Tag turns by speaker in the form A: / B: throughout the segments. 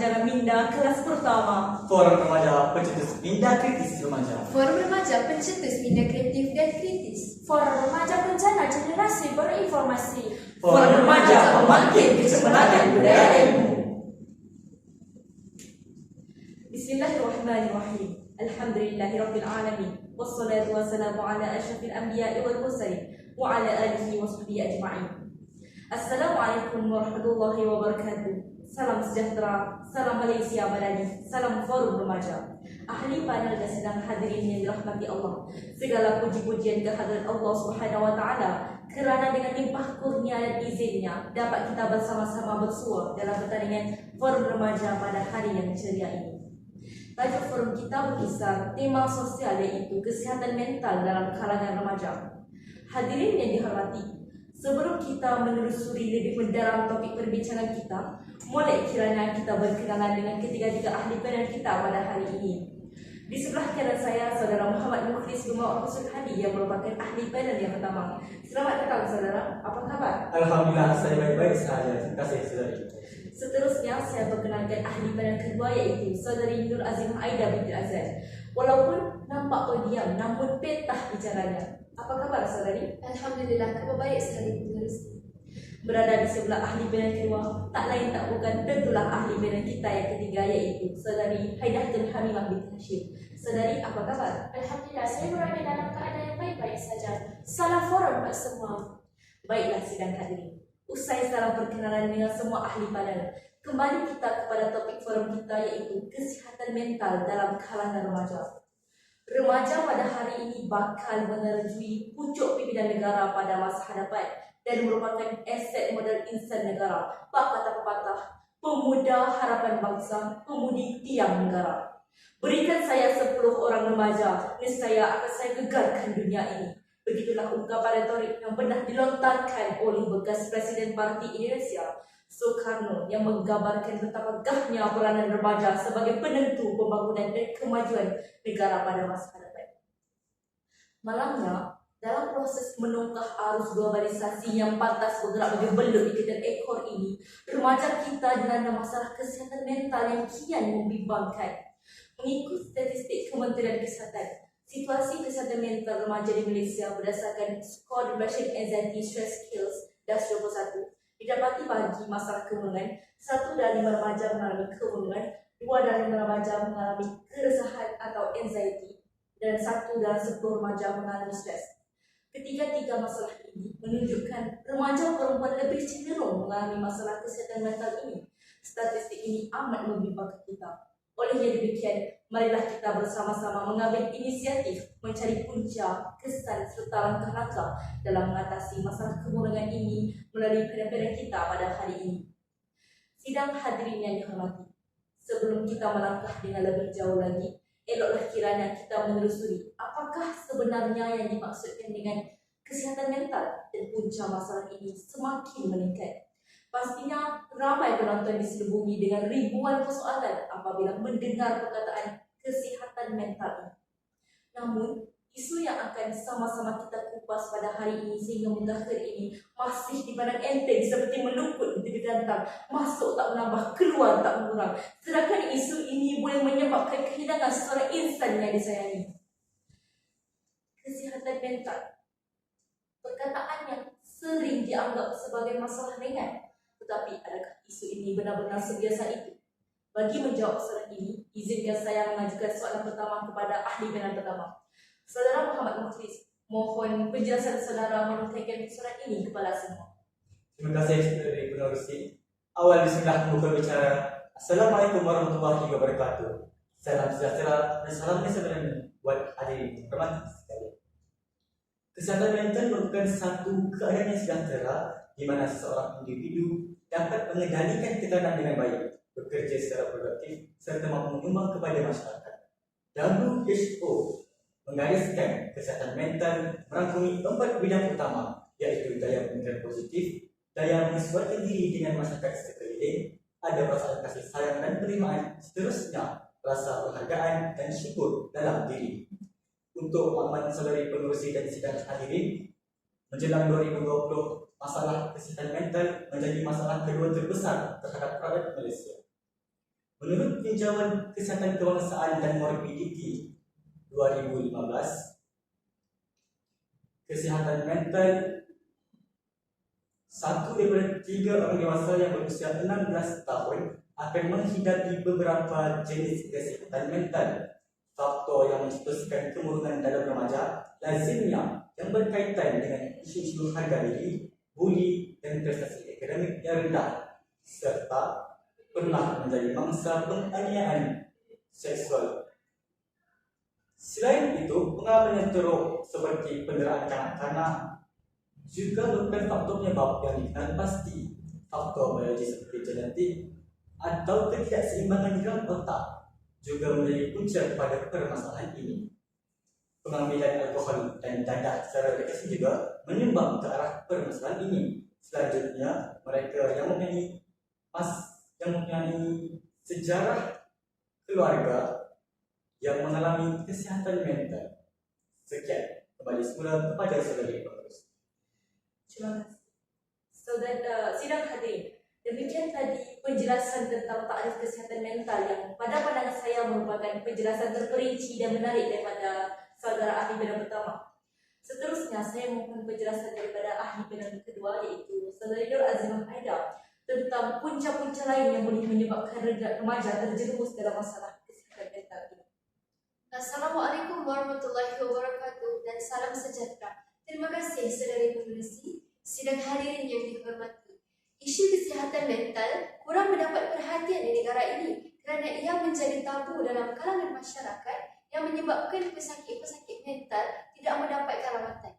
A: Jangan Minda kelas pertama.
B: Forum Remaja Pencetus Minda Kritis Remaja.
C: Forum Remaja Pencetus Minda Kreatif dan Kritis.
D: Forum Remaja Pencana Generasi Berinformasi.
A: Forum Remaja Pembangkit Kecemerlangan Budaya Ilmu. Bismillahirrahmanirrahim. Alhamdulillahirabbil alamin. Wassalatu wassalamu ala asyrafil anbiya'i wal mursalin wa ala alihi washabihi ajma'in. Assalamualaikum warahmatullahi wabarakatuh. Salam sejahtera, salam Malaysia Madani, salam Forum Remaja. Ahli panel dan sedang hadirin yang dirahmati Allah. Segala puji-pujian kehadirat Allah Subhanahu wa taala kerana dengan limpah kurnia dan izinnya dapat kita bersama-sama bersua dalam pertandingan Forum Remaja pada hari yang ceria ini. Tajuk forum kita berkisar tema sosial iaitu kesihatan mental dalam kalangan remaja. Hadirin yang dihormati, sebelum kita menelusuri lebih mendalam topik perbincangan kita, boleh kiranya kita berkenalan dengan ketiga-tiga ahli panel kita pada hari ini. Di sebelah kanan saya, Saudara Muhammad Mukhlis bin Muhammad Hadi yang merupakan ahli panel yang pertama. Selamat datang, Saudara. Apa kabar?
B: Alhamdulillah, saya baik-baik saja. Terima kasih, saudari.
A: Seterusnya, saya perkenalkan ahli panel kedua iaitu Saudari Nur Azimah Aida binti Azhar. Walaupun nampak pendiam, namun petah bicaranya. Apa kabar, Saudari?
C: Alhamdulillah, kabar baik sekali penulis.
A: Berada di sebelah ahli panel kedua, tak lain tak bukan tentulah ahli panel kita yang ketiga iaitu Saudari Haidatul Hamimah binti Hashim. Saudari, apa kabar?
D: Alhamdulillah, saya berada dalam keadaan yang baik-baik saja. Salam forum buat semua.
A: Baiklah sidang hadirin. Usai salam perkenalan dengan semua ahli panel, kembali kita kepada topik forum kita iaitu kesihatan mental dalam kalangan remaja. Remaja pada hari ini bakal menerjui pucuk pimpinan negara pada masa hadapan dan merupakan aset modal insan negara. Pak kata pepatah, pemuda harapan bangsa, pemudi tiang negara. Berikan saya 10 orang remaja, niscaya akan saya gegarkan dunia ini. Begitulah ungkapan retorik yang pernah dilontarkan oleh bekas Presiden Parti Indonesia, Soekarno, yang menggambarkan betapa gahnya peranan remaja sebagai penentu pembangunan dan kemajuan negara pada masa hadapan. Malangnya, dalam proses menongkah arus globalisasi yang pantas bergerak bagi belut ikutan ekor ini, remaja kita dilanda masalah kesihatan mental yang kian membimbangkan. Mengikut statistik Kementerian Kesihatan, situasi kesihatan mental remaja di Malaysia berdasarkan skor Depression Anxiety Stress Skills -21 didapati bagi masalah kemenangan 1 dari 5 remaja mengalami kemenangan, 2 dari 5 remaja mengalami keresahan atau anxiety, dan 1 dari 10 remaja mengalami stres. Ketiga-tiga masalah ini menunjukkan remaja perempuan lebih cenderung mengalami masalah kesihatan mental ini. Statistik ini amat membimbangkan kita. Olehnya demikian, marilah kita bersama-sama mengambil inisiatif mencari punca, kesan serta langkah-langkah dalam mengatasi masalah kemurangan ini melalui panel-panel kita pada hari ini. Sidang hadirin yang dihormati, sebelum kita melangkah dengan lebih jauh lagi, eloklah kiranya kita menelusuri apakah sebenarnya yang dimaksudkan dengan kesihatan mental dan punca masalah ini semakin meningkat. Pastinya ramai penonton di seluruh bumi dengan ribuan persoalan apabila mendengar perkataan kesihatan mental ini. Namun, isu yang akan sama-sama kita kupas pada hari ini sehingga mengakhir ini masih dipandang enteng seperti melukut di dantang, masuk tak menambah, keluar tak mengurang. Sedangkan isu ini boleh menyebabkan kehilangan seseorang insan yang disayangi. Kesihatan mental, perkataan yang sering dianggap sebagai masalah ringan. Tetapi adakah isu ini benar-benar sebiasa itu? Bagi menjawab soalan ini, izinkan saya mengajukan soalan pertama kepada ahli panel pertama. Saudara Muhammad Mukhlis, mohon penjelasan saudara menyampaikan soalan ini kepada semua.
B: Terima kasih, saudari penerusi. Awal bismillah membuka bicara. Assalamualaikum warahmatullahi wabarakatuh. Salam sejahtera dan salam sebenarnya buat hadirin hormat sekalian. Kesehatan mental merupakan satu keadaan yang sejahtera di mana seseorang individu dapat mengendalikan tekanan dengan baik, bekerja secara produktif, serta mampu menyumbang kepada masyarakat. WHO menggariskan kesihatan mental merangkumi 4 bidang utama, iaitu daya pemikiran positif, daya menyesuaikan diri dengan masyarakat sekeliling, ada perasaan kasih sayang dan penerimaan, seterusnya rasa penghargaan dan syukur dalam diri. Untuk makluman saudari pengurusi dan sidang hadirin, menjelang 2020, masalah kesehatan mental menjadi masalah kedua terbesar terhadap rakyat Malaysia. Menurut Tinjauan Kesihatan Kebangsaan dan Morbidity 2015, kesihatan mental satu daripada 3 orang dewasa yang berusia 16 tahun akan menghidapi beberapa jenis kesihatan mental. Faktor yang mencetuskan kemurungan dalam remaja lazimnya yang berkaitan dengan isu-isu harga diri, buli dan prestasi akademik yang rendah, serta pernah menjadi mangsa penganiayaan seksual. Selain itu, pengalaman yang teruk seperti penderitaan kanak-kanak juga merupakan faktor penyebab yang dikenal pasti. Faktor biologi seperti genetik atau ketidakseimbangan dalam otak juga menjadi punca pada permasalahan ini. Pengambilan alkohol dan dadah secara berkasih juga menyumbang ke arah permasalahan ini. Selanjutnya, mereka yang mempunyai sejarah keluarga yang mengalami kesihatan mental. Sekian, kembali semula kepada saudara penerus.
A: Terima kasih. Saudara sidang hadirin, demikian tadi penjelasan tentang takrif kesihatan mental yang pada pandangan saya merupakan penjelasan terperinci dan menarik daripada saudara ahli bidang pertama. Seterusnya, saya mohon penjelasan daripada ahli bidang kedua, iaitu saudari Nur Azimah Aida, tentang punca-punca lain yang boleh menyebabkan remaja terjerumus dalam masalah kesihatan mental ini.
C: Assalamualaikum warahmatullahi wabarakatuh dan salam sejahtera. Terima kasih saudari pengerusi, sidang hadirin yang dihormati. Isu kesihatan mental kurang mendapat perhatian di negara ini kerana ia menjadi tabu dalam kalangan masyarakat yang menyebabkan pesakit-pesakit mental tidak mendapatkan rawatan.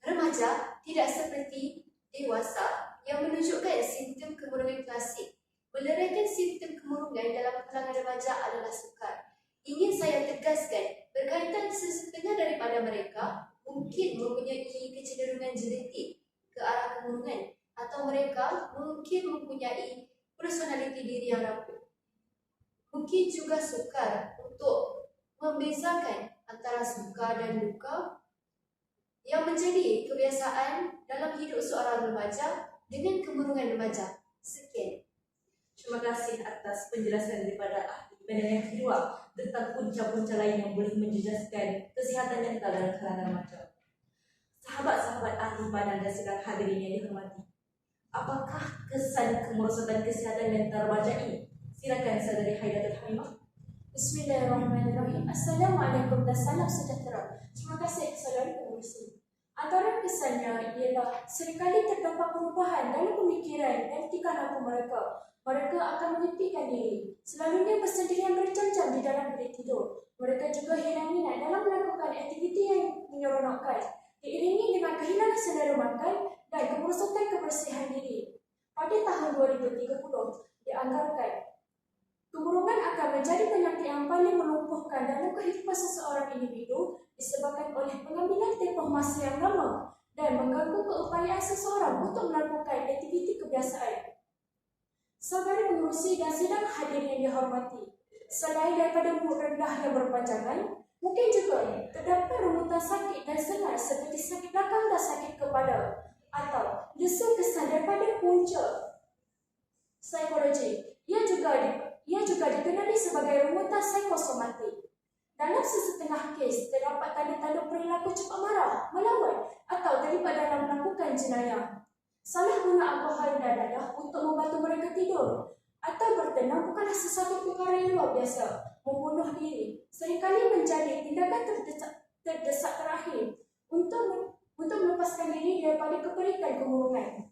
C: Remaja tidak seperti dewasa yang menunjukkan simptom kemurungan klasik. Meleraikan simptom kemurungan dalam kalangan remaja adalah sukar. Ingin saya tegaskan, berkaitan sesetengah daripada mereka mungkin mempunyai kecenderungan genetik ke arah kemurungan, atau mereka mungkin mempunyai personaliti diri yang rapuh. Mungkin juga sukar untuk membezakan antara suka dan luka yang menjadi kebiasaan dalam hidup seorang remaja dengan kemurungan remaja. Sekian.
A: Terima kasih atas penjelasan daripada ahli bidang yang kedua tentang punca-punca lain yang boleh menjejaskan kesihatan mental dalam kalangan remaja. Sahabat-sahabat ahli panel dan sidang hadirin yang dihormati, apakah kesan kemerosotan kesihatan mental remaja ini? Silakan saudari Haidatul Hamimah.
D: Bismillahirrahmanirrahim. Assalamualaikum dan salam sejahtera. Terima kasih saudari pengurusi. Antara kesannya ialah seringkali terdapat perubahan dalam pemikiran dan tingkah laku mereka. Mereka akan menyempitkan diri, selalunya bersendirian berjam-jam di dalam bilik tidur. Mereka juga hilang minat dalam melakukan aktiviti yang menyeronokkan, diiringi dengan kehilangan selera makan dan kemerosotan kebersihan diri. Pada tahun 2030, dianggarkan kemurungan akan menjadi penyakit yang paling melumpuhkan dalam kehidupan seseorang individu disebabkan oleh pengambilan tempoh masa yang lama dan mengganggu keupayaan seseorang untuk melakukan aktiviti kebiasaan. Saudara pengurusi dan sidang hadirin yang dihormati, selain daripada mood rendah yang berpanjangan, mungkin juga terdapat runtutan sakit dan sengat seperti sakit belakang dan sakit kepala atau justru kesan daripada punca psikologi. Ia juga dikenali sebagai runtutan psikosomatik. Dalam sesetengah kes, terdapat tanda-tanda perilaku cepat marah, melawan atau terlibat dalam melakukan jenayah. Salah guna alkohol dan dadah untuk membantu mereka tidur atau bertenang bukanlah sesuatu perkara yang luar biasa. Membunuh diri seringkali menjadi tindakan terdesak terakhir untuk melepaskan diri daripada keperikan kemurungan.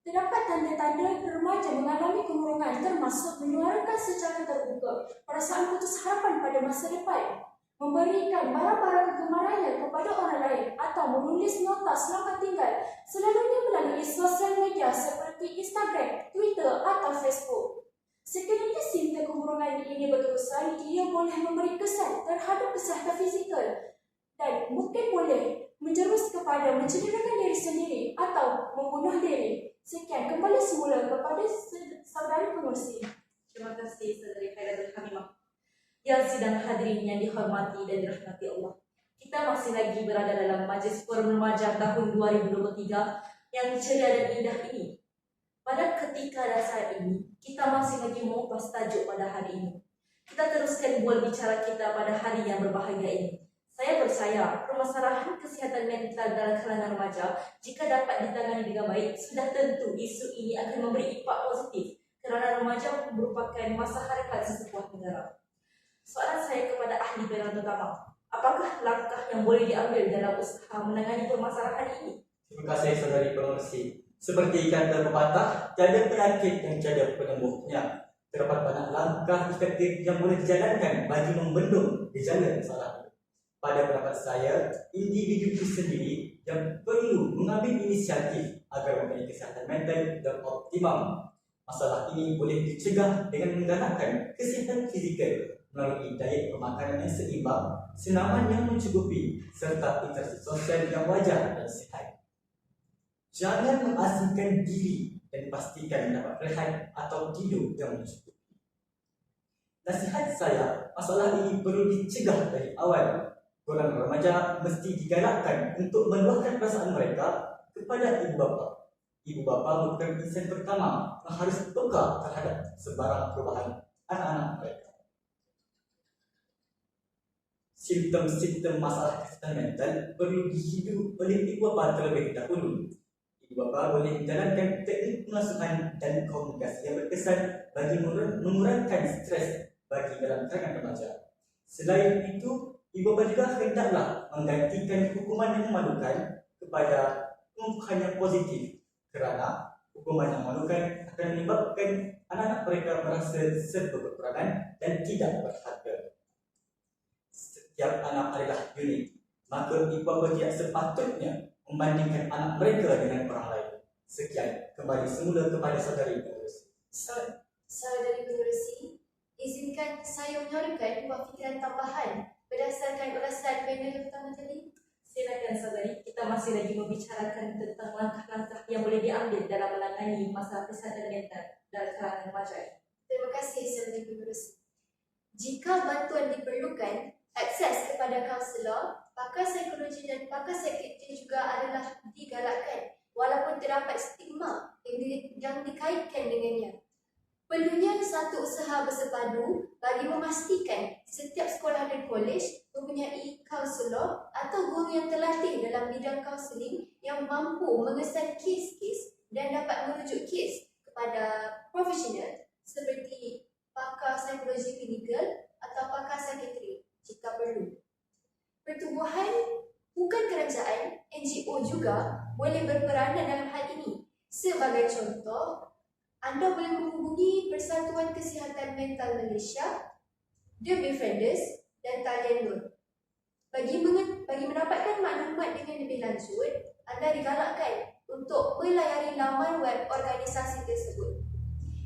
D: Terdapat tanda-tanda remaja mengalami kemurungan termasuk menyuarakan secara terbuka perasaan putus harapan pada masa depan, memberikan barang-barang kegemarannya kepada orang lain atau menulis nota selamat tinggal selalunya melalui sosial media seperti Instagram, Twitter atau Facebook. Sekiranya simptom kemurungan ini berterusan, ia boleh memberi kesan terhadap kesihatan fizikal dan mungkin boleh menjerus kepada mencederakan diri sendiri atau membunuh diri. Sekian, kembali semula kepada saudari pengurusi.
A: Terima kasih saudari Haidatul Hamimah. Yang sidang hadirin yang dihormati dan dirahmati Allah, kita masih lagi berada dalam Majlis Forum Remaja tahun 2023 yang ceria dan indah ini. Pada ketika dan saat ini, kita masih lagi mengupas tajuk pada hari ini. Kita teruskan bual bicara kita pada hari yang berbahagia ini. Saya percaya permasalahan kesihatan mental dalam kalangan remaja jika dapat ditangani dengan baik, sudah tentu isu ini akan memberi impak positif kerana remaja merupakan masa harapan sesebuah negara. Soalan saya kepada ahli panel pertama, apakah langkah yang boleh diambil dalam usaha menangani permasalahan ini?
B: Terima kasih saudari pengerusi. Seperti kata pepatah, tiada penyakit yang tiada penyembuhnya. Terdapat banyak langkah efektif yang boleh dijalankan bagi membendung gejala masalah ini. Pada pendapat saya, individu itu sendiri yang perlu mengambil inisiatif agar mempunyai kesihatan mental yang optimum. Masalah ini boleh dicegah dengan menggalakkan kesihatan fizikal melalui diet pemakanan yang seimbang, senaman yang mencukupi, serta interaksi sosial yang wajar dan sihat. Jangan mengasingkan diri dan pastikan mendapat rehat atau tidur yang mencukupi. Nasihat saya, masalah ini perlu dicegah dari awal. Golongan remaja mesti digalakkan untuk meluahkan perasaan mereka kepada ibu bapa. Ibu bapa merupakan insan pertama yang harus peka terhadap sebarang perubahan anak-anak mereka. Simptom-simptom masalah kesihatan mental perlu dihidu oleh ibu bapa terlebih dahulu. Ibu bapa boleh menjalankan teknik pengasuhan dan komunikasi yang berkesan bagi mengurangkan stres bagi dalam kalangan remaja. Selain itu, ibu bapa juga hendaklah menggantikan hukuman yang memalukan kepada hukuman yang positif, kerana hukuman yang memalukan akan menyebabkan anak-anak mereka merasa serba kekurangan dan tidak berharga. Setiap anak adalah unik, maka ibu bapa tidak sepatutnya membandingkan anak mereka dengan orang lain. Sekian, kembali semula kepada saudari penerus.
C: Saudari pengerusi, izinkan saya menyarankan buat fikiran tambahan berdasarkan ulasan panel yang pertama tadi.
A: Silakan saudari, kita masih lagi membicarakan tentang langkah-langkah yang boleh diambil dalam menangani masalah kesihatan mental dalam kalangan remaja.
C: Terima kasih saudari pengerusi. Jika bantuan diperlukan, akses kepada kaunselor, pakar psikologi dan pakar psikiatri juga adalah digalakkan walaupun terdapat stigma yang dikaitkan dengannya. Perlunya satu usaha bersepadu bagi memastikan setiap sekolah dan kolej mempunyai kaunselor atau guru yang terlatih dalam bidang kaunseling yang mampu mengesan kes-kes dan dapat merujuk kes kepada profesional seperti pakar psikologi klinikal atau pakar psikiatri jika perlu. Pertubuhan bukan kerajaan, NGO juga boleh berperanan dalam hal ini. Sebagai contoh, anda boleh menghubungi Persatuan Kesihatan Mental Malaysia, The Befrienders dan Talian Nur. Bagi mendapatkan maklumat dengan lebih lanjut, anda digalakkan untuk melayari laman web organisasi tersebut.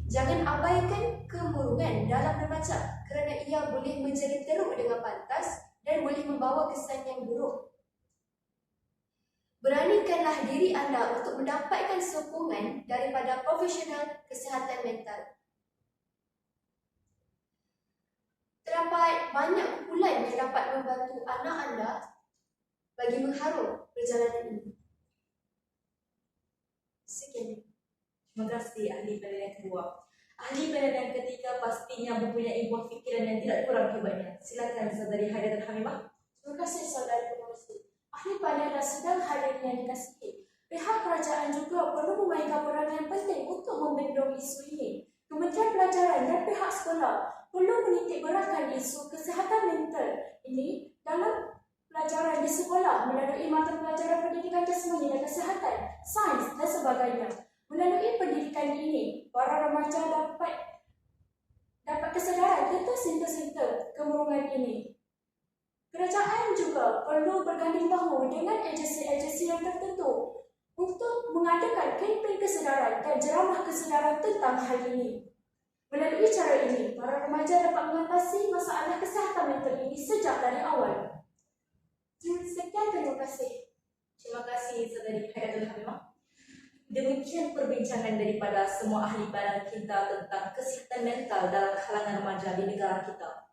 C: Jangan abaikan kemurungan dalam remaja kerana ia boleh menjadi teruk dengan pantas dan boleh membawa kesan yang buruk. Beranikanlah diri anda untuk mendapatkan sokongan daripada profesional kesihatan mental. Terdapat banyak kumpulan yang dapat membantu anak anda bagi mengharum perjalanan ini. Sekian.
A: Terima kasih ahli panel yang kedua. Ahli panel yang ketiga pastinya mempunyai buah fikiran yang tidak kurang hebatnya. Silakan saudari Haidatul Hamimah.
D: Terima kasih saudara pengerusi. Ahli panel dan sedang hadir yang dikasihi. Pihak kerajaan juga perlu memainkan peranan yang penting untuk membendung isu ini. Kementerian Pelajaran dan pihak sekolah perlu menitik beratkan isu kesihatan mental ini dalam pelajaran di sekolah melalui mata pelajaran pendidikan jasmani dan kesihatan, sains dan sebagainya. Melalui pendidikan ini, para remaja dapat kesedaran tentang simptom-simptom kemurungan ini. Kerajaan juga perlu berganding bahu dengan agensi-agensi yang tertentu untuk mengadakan kempen kesedaran dan ceramah kesedaran tentang hal ini. Melalui cara ini, para remaja dapat mengatasi masalah kesihatan mental ini sejak dari awal. Sekian, terima kasih.
A: Terima kasih saudari Haidatul Hamimah. Demikian perbincangan daripada semua ahli panel kita tentang kesihatan mental dalam kalangan remaja di negara kita.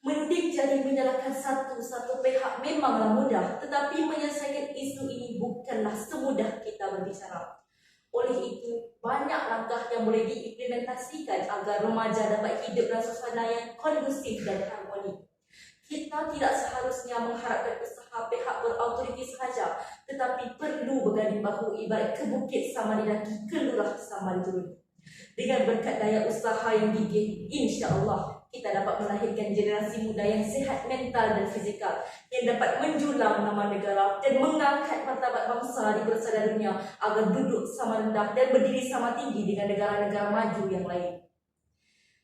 A: Menuding jadi menyalahkan satu pihak memanglah mudah, tetapi menyelesaikan isu ini bukanlah semudah kita berbicara. Oleh itu, banyak langkah yang boleh diimplementasikan agar remaja dapat hidup dalam suasana yang kondusif dan harmoni. Kita tidak seharusnya mengharapkan usaha pihak berautoriti sahaja, tetapi perlu berganding bahu ibarat ke bukit sama didaki, ke lurah sama dituruni. Dengan berkat daya usaha yang gigih, insya-Allah kita dapat melahirkan generasi muda yang sihat mental dan fizikal, yang dapat menjulang nama negara dan mengangkat martabat bangsa di bersada dunia agar duduk sama rendah dan berdiri sama tinggi dengan negara-negara maju yang lain.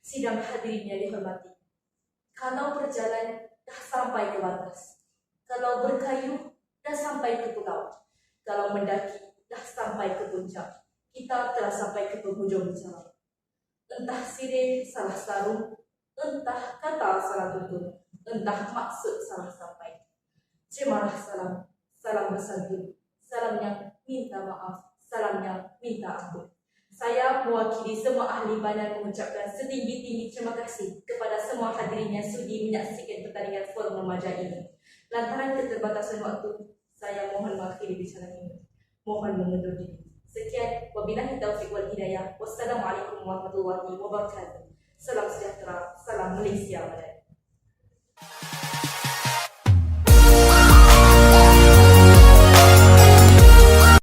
A: Sidang hadirin yang dihormati, kalau berjalan dah sampai ke batas, kalau berkayuh dah sampai ke pulau, kalau mendaki dah sampai ke puncak, kita telah sampai ke penghujung jalan. Entah sirih salah sarung, entah kata salah tutur, entah maksud salah sampai. Terimalah salam, salam bersantun, salam yang minta maaf, salam yang minta ampun. Saya mewakili semua ahli badan mengucapkan setinggi-tinggi terima kasih kepada semua hadirin yang sudi menyaksikan pertandingan forum remaja ini. Lantaran keterbatasan waktu, saya mohon mengakhiri bicara ini. Mohon mengundur diri. Sekian, wabillahi taufiq wal hidayah. Wassalamualaikum warahmatullahi wabarakatuh. Salam sejahtera, salam Malaysia.